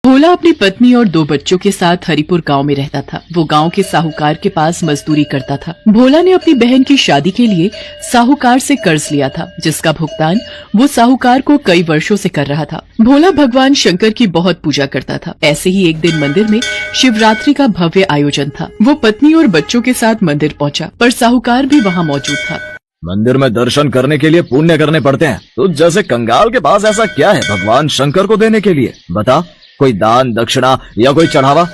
भोला अपनी पत्नी और 2 बच्चों के साथ हरिपुर गांव में रहता था। वो गांव के साहूकार के पास मजदूरी करता था। भोला ने अपनी बहन की शादी के लिए साहूकार से कर्ज लिया था, जिसका भुगतान वो साहूकार को कई वर्षों से कर रहा था। भोला भगवान शंकर की बहुत पूजा करता था। ऐसे ही एक दिन मंदिर में शिवरात्रि का भव्य आयोजन था। वो पत्नी और बच्चों के साथ मंदिर पहुँचा, पर साहूकार भी वहाँ मौजूद था। मंदिर में दर्शन करने के लिए पुण्य करने पड़ते हैं, तो जैसे कंगाल के पास ऐसा क्या है भगवान शंकर को देने के लिए? बता, कोई दान दक्षिणा या कोई चढ़ावा?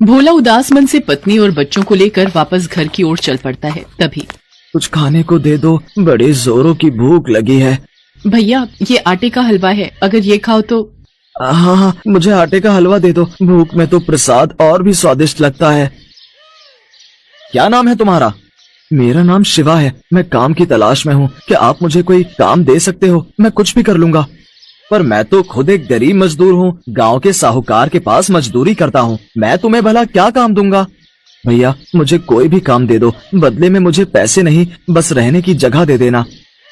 भोला उदास मन से पत्नी और बच्चों को लेकर वापस घर की ओर चल पड़ता है। तभी कुछ खाने को दे दो, बड़ी जोरों की भूख लगी है। भैया, ये आटे का हलवा है, अगर ये खाओ तो। हाँ, मुझे आटे का हलवा दे दो, भूख में तो प्रसाद और भी स्वादिष्ट लगता है। क्या नाम है तुम्हारा? मेरा नाम शिवा है। मैं काम की तलाश में हूँ। क्या आप मुझे कोई काम दे सकते हो? मैं कुछ भी कर लूंगा। पर मैं तो खुद एक गरीब मजदूर हूँ, गांव के साहूकार के पास मजदूरी करता हूँ। मैं तुम्हें भला क्या काम दूंगा? भैया, मुझे कोई भी काम दे दो, बदले में मुझे पैसे नहीं, बस रहने की जगह दे देना।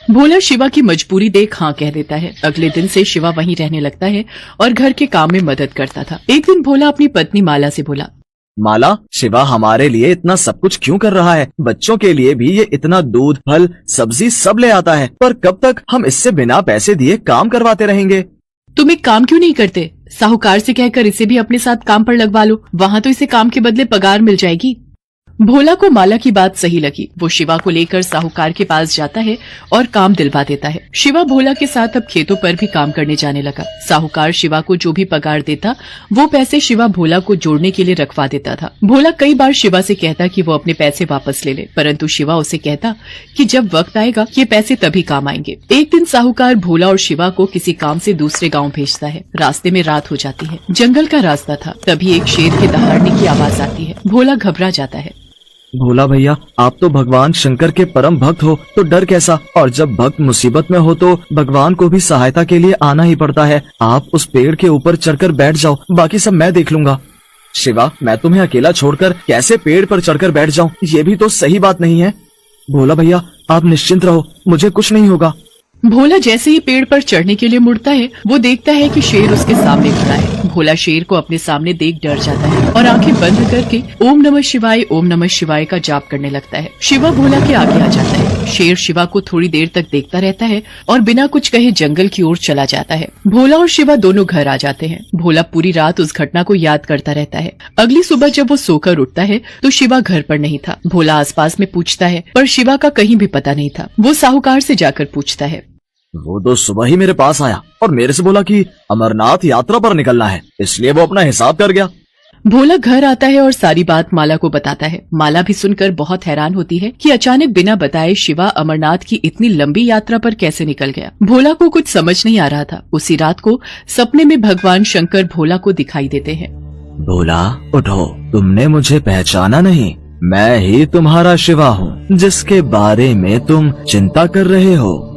भोला शिवा की मजबूरी देख हाँ कह देता है। अगले दिन से शिवा वहीं रहने लगता है और घर के काम में मदद करता था। एक दिन भोला अपनी पत्नी माला से बोला, माला, शिवा हमारे लिए इतना सब कुछ क्यों कर रहा है? बच्चों के लिए भी ये इतना दूध, फल, सब्जी सब ले आता है, पर कब तक हम इससे बिना पैसे दिए काम करवाते रहेंगे? तुम एक काम क्यों नहीं करते? साहूकार से कहकर इसे भी अपने साथ काम पर लगवा लो, वहाँ तो इसे काम के बदले पगार मिल जाएगी। भोला को माला की बात सही लगी। वो शिवा को लेकर साहूकार के पास जाता है और काम दिलवा देता है। शिवा भोला के साथ अब खेतों पर भी काम करने जाने लगा। साहूकार शिवा को जो भी पगार देता, वो पैसे शिवा भोला को जोड़ने के लिए रखवा देता था। भोला कई बार शिवा से कहता कि वो अपने पैसे वापस ले ले, परंतु शिवा उसे कहता कि जब वक्त आएगा ये पैसे तभी काम आएंगे। एक दिन साहूकार भोला और शिवा को किसी काम से दूसरे गाँव भेजता है। रास्ते में रात हो जाती है। जंगल का रास्ता था। तभी एक शेर के दहाड़ने की आवाज आती है। भोला घबरा जाता है। भोला भैया, आप तो भगवान शंकर के परम भक्त हो, तो डर कैसा? और जब भक्त मुसीबत में हो तो भगवान को भी सहायता के लिए आना ही पड़ता है। आप उस पेड़ के ऊपर चढ़कर बैठ जाओ, बाकी सब मैं देख लूंगा। शिवा, मैं तुम्हें अकेला छोड़कर कैसे पेड़ पर चढ़कर बैठ जाऊं? ये भी तो सही बात नहीं है। भोला भैया, आप निश्चिंत रहो, मुझे कुछ नहीं होगा। भोला जैसे ही पेड़ पर चढ़ने के लिए मुड़ता है, वो देखता है कि शेर उसके सामने खड़ा है। भोला शेर को अपने सामने देख डर जाता है और आंखें बंद करके ओम नमः शिवाय का जाप करने लगता है। शिवा भोला के आगे आ जाता है। शेर शिवा को थोड़ी देर तक देखता रहता है और बिना कुछ कहे जंगल की ओर चला जाता है। भोला और शिवा दोनों घर आ जाते हैं। भोला पूरी रात उस घटना को याद करता रहता है। अगली सुबह जब वो सोकर उठता है तो शिवा घर पर नहीं था। भोला आसपास में पूछता है, पर शिवा का कहीं भी पता नहीं था। वो साहूकार से जाकर पूछता है, वो तो सुबह ही मेरे पास आया और मेरे से बोला कि अमरनाथ यात्रा पर निकलना है, इसलिए वो अपना हिसाब कर गया। भोला घर आता है और सारी बात माला को बताता है। माला भी सुनकर बहुत हैरान होती है कि अचानक बिना बताए शिवा अमरनाथ की इतनी लंबी यात्रा पर कैसे निकल गया। भोला को कुछ समझ नहीं आ रहा था। उसी रात को सपने में भगवान शंकर भोला को दिखाई देते हैं। भोला, उठो, तुमने मुझे पहचाना नहीं? मैं ही तुम्हारा शिवा हूँ, जिसके बारे में तुम चिंता कर रहे हो।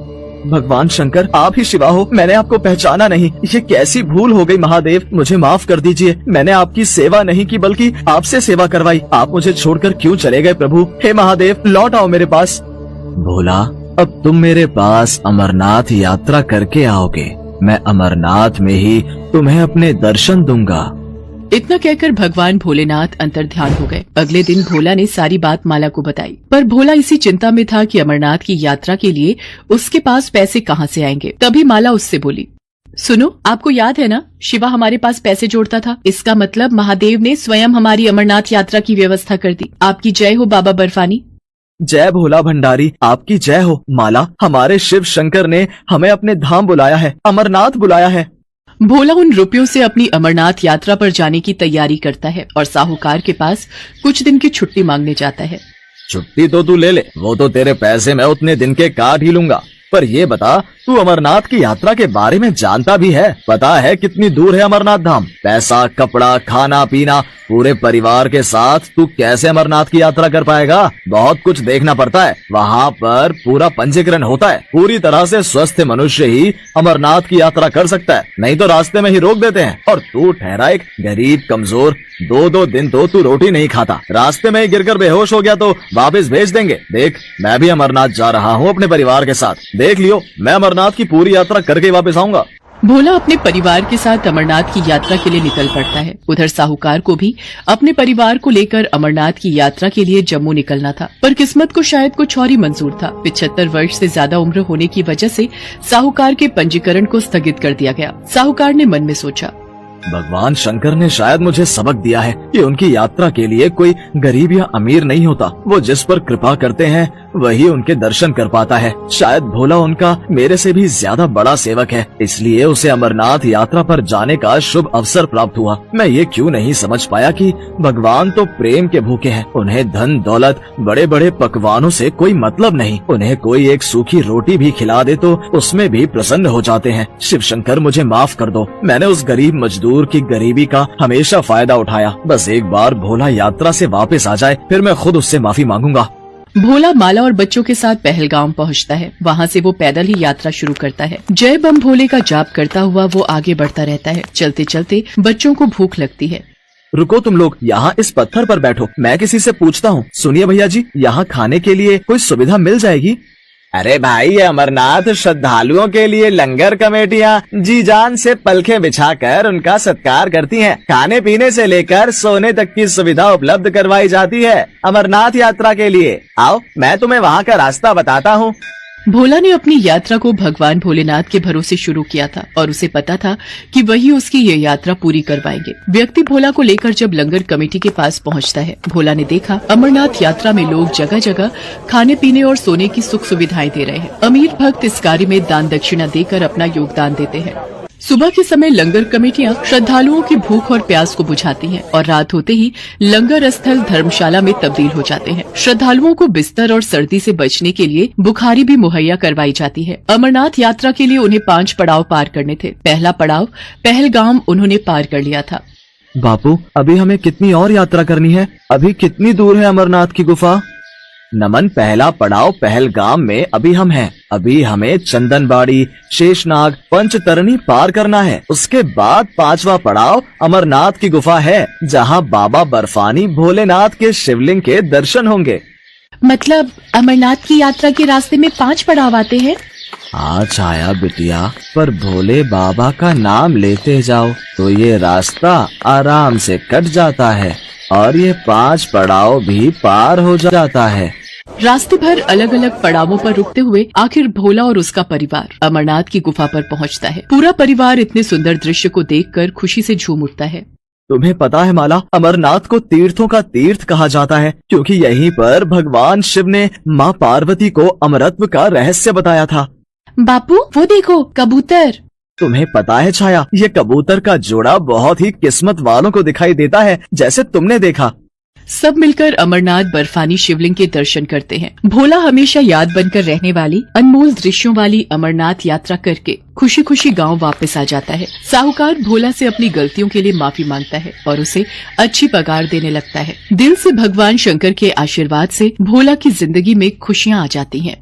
भगवान शंकर, आप ही शिवा हो? मैंने आपको पहचाना नहीं। ये कैसी भूल हो गई महादेव, मुझे माफ कर दीजिए। मैंने आपकी सेवा नहीं की, बल्कि आपसे सेवा करवाई। आप मुझे छोड़कर क्यों चले गए प्रभु? हे महादेव, लौट आओ मेरे पास। भोला, अब तुम मेरे पास अमरनाथ यात्रा करके आओगे। मैं अमरनाथ में ही तुम्हें अपने दर्शन दूंगा। इतना कहकर भगवान भोलेनाथ अंतर्ध्यान हो गए। अगले दिन भोला ने सारी बात माला को बताई, पर भोला इसी चिंता में था कि अमरनाथ की यात्रा के लिए उसके पास पैसे कहाँ से आएंगे। तभी माला उससे बोली, सुनो, आपको याद है ना, शिवा हमारे पास पैसे जोड़ता था। इसका मतलब महादेव ने स्वयं हमारी अमरनाथ यात्रा की व्यवस्था कर दी। आपकी जय हो बाबा बर्फानी। जय भोला भंडारी, आपकी जय हो। माला, हमारे शिव शंकर ने हमें अपने धाम बुलाया है, अमरनाथ बुलाया है। भोला उन रुपयों से अपनी अमरनाथ यात्रा पर जाने की तैयारी करता है और साहूकार के पास कुछ दिन की छुट्टी मांगने जाता है। छुट्टी तो तू ले ले, वो तो तेरे पैसे मैं उतने दिन के काट ही लूंगा। पर ये बता, तू अमरनाथ की यात्रा के बारे में जानता भी है? पता है कितनी दूर है अमरनाथ धाम? पैसा, कपड़ा, खाना पीना, पूरे परिवार के साथ तू कैसे अमरनाथ की यात्रा कर पाएगा? बहुत कुछ देखना पड़ता है। वहाँ पर पूरा पंजीकरण होता है। पूरी तरह से स्वस्थ मनुष्य ही अमरनाथ की यात्रा कर सकता है, नहीं तो रास्ते में ही रोक देते हैं। और तू ठहरा एक गरीब कमजोर, 2-2 दिन तो तू रोटी नहीं खाता। रास्ते में ही गिरकर बेहोश हो गया तो वापस भेज देंगे। देख, मैं भी अमरनाथ जा रहा हूँ अपने परिवार के साथ। देख लियो, मैं अमरनाथ की पूरी यात्रा करके वापस आऊंगा। भोला अपने परिवार के साथ अमरनाथ की यात्रा के लिए निकल पड़ता है। उधर साहूकार को भी अपने परिवार को लेकर अमरनाथ की यात्रा के लिए जम्मू निकलना था, पर किस्मत को शायद कुछ और ही मंजूर था। 75 वर्ष से ज्यादा उम्र होने की वजह से साहूकार के पंजीकरण को स्थगित कर दिया गया। साहूकार ने मन में सोचा, भगवान शंकर ने शायद मुझे सबक दिया है कि उनकी यात्रा के लिए कोई गरीब या अमीर नहीं होता। वो जिस पर कृपा करते हैं वही उनके दर्शन कर पाता है। शायद भोला उनका मेरे से भी ज्यादा बड़ा सेवक है, इसलिए उसे अमरनाथ यात्रा पर जाने का शुभ अवसर प्राप्त हुआ। मैं ये क्यों नहीं समझ पाया कि भगवान तो प्रेम के भूखे हैं। उन्हें धन दौलत बड़े बड़े पकवानों से कोई मतलब नहीं। उन्हें कोई एक सूखी रोटी भी खिला दे तो उसमें भी प्रसन्न हो जाते हैं। शिव शंकर मुझे माफ कर दो, मैंने उस गरीब मजदूर की गरीबी का हमेशा फायदा उठाया। बस एक बार भोला यात्रा से वापस आ जाए, फिर मैं खुद उससे माफी मांगूंगा। भोला माला और बच्चों के साथ पहलगाम पहुंचता है। वहां से वो पैदल ही यात्रा शुरू करता है। जय बम भोले का जाप करता हुआ वो आगे बढ़ता रहता है। चलते चलते बच्चों को भूख लगती है। रुको तुम लोग, यहाँ इस पत्थर पर बैठो, मैं किसी से पूछता हूँ। सुनिए भैया जी, यहाँ खाने के लिए कोई सुविधा मिल जाएगी? अरे भाई, ये अमरनाथ श्रद्धालुओं के लिए लंगर कमेटियाँ जी जान से पलखें बिछाकर उनका सत्कार करती हैं। खाने पीने से लेकर सोने तक की सुविधा उपलब्ध करवाई जाती है अमरनाथ यात्रा के लिए। आओ, मैं तुम्हें वहाँ का रास्ता बताता हूँ। भोला ने अपनी यात्रा को भगवान भोलेनाथ के भरोसे शुरू किया था और उसे पता था कि वही उसकी ये यात्रा पूरी करवाएंगे। व्यक्ति भोला को लेकर जब लंगर कमेटी के पास पहुंचता है, भोला ने देखा अमरनाथ यात्रा में लोग जगह जगह खाने पीने और सोने की सुख सुविधाएं दे रहे हैं। अमीर भक्त इस कार्य में दान दक्षिणा देकर अपना योगदान देते हैं। सुबह के समय लंगर कमेटियां श्रद्धालुओं की भूख और प्यास को बुझाती हैं और रात होते ही लंगर स्थल धर्मशाला में तब्दील हो जाते हैं। श्रद्धालुओं को बिस्तर और सर्दी से बचने के लिए बुखारी भी मुहैया करवाई जाती है। अमरनाथ यात्रा के लिए उन्हें 5 पड़ाव पार करने थे। पहला पड़ाव पहलगाम उन्होंने पार कर लिया था। बापू, अभी हमें कितनी और यात्रा करनी है? अभी कितनी दूर है अमरनाथ की गुफा? नमन, पहला पड़ाव पहलगाम में अभी हम हैं। अभी हमें चंदनबाड़ी, शेषनाग, पंचतरणी पार करना है। उसके बाद 5वां पड़ाव अमरनाथ की गुफा है, जहां बाबा बर्फानी भोलेनाथ के शिवलिंग के दर्शन होंगे। मतलब अमरनाथ की यात्रा के रास्ते में 5 पड़ाव आते हैं? हाँ छाया बिटिया, पर भोले बाबा का नाम लेते जाओ तो ये रास्ता आराम से कट जाता है और ये 5 पड़ाव भी पार हो जाता है। रास्ते भर अलग अलग पड़ावों पर रुकते हुए आखिर भोला और उसका परिवार अमरनाथ की गुफा पर पहुंचता है। पूरा परिवार इतने सुंदर दृश्य को देखकर खुशी से झूम उठता है। तुम्हें पता है माला, अमरनाथ को तीर्थों का तीर्थ कहा जाता है क्योंकि यहीं पर भगवान शिव ने माँ पार्वती को अमरत्व का रहस्य बताया था। बापू, वो देखो कबूतर। तुम्हें पता है छाया, ये कबूतर का जोड़ा बहुत ही किस्मत वालों को दिखाई देता है, जैसे तुमने देखा। सब मिलकर अमरनाथ बर्फानी शिवलिंग के दर्शन करते हैं। भोला हमेशा याद बनकर रहने वाली अनमोल दृश्यों वाली अमरनाथ यात्रा करके खुशी खुशी गांव वापस आ जाता है। साहूकार भोला से अपनी गलतियों के लिए माफी मांगता है और उसे अच्छी पगार देने लगता है। दिल से भगवान शंकर के आशीर्वाद से भोला की जिंदगी में खुशियाँ आ जाती हैं।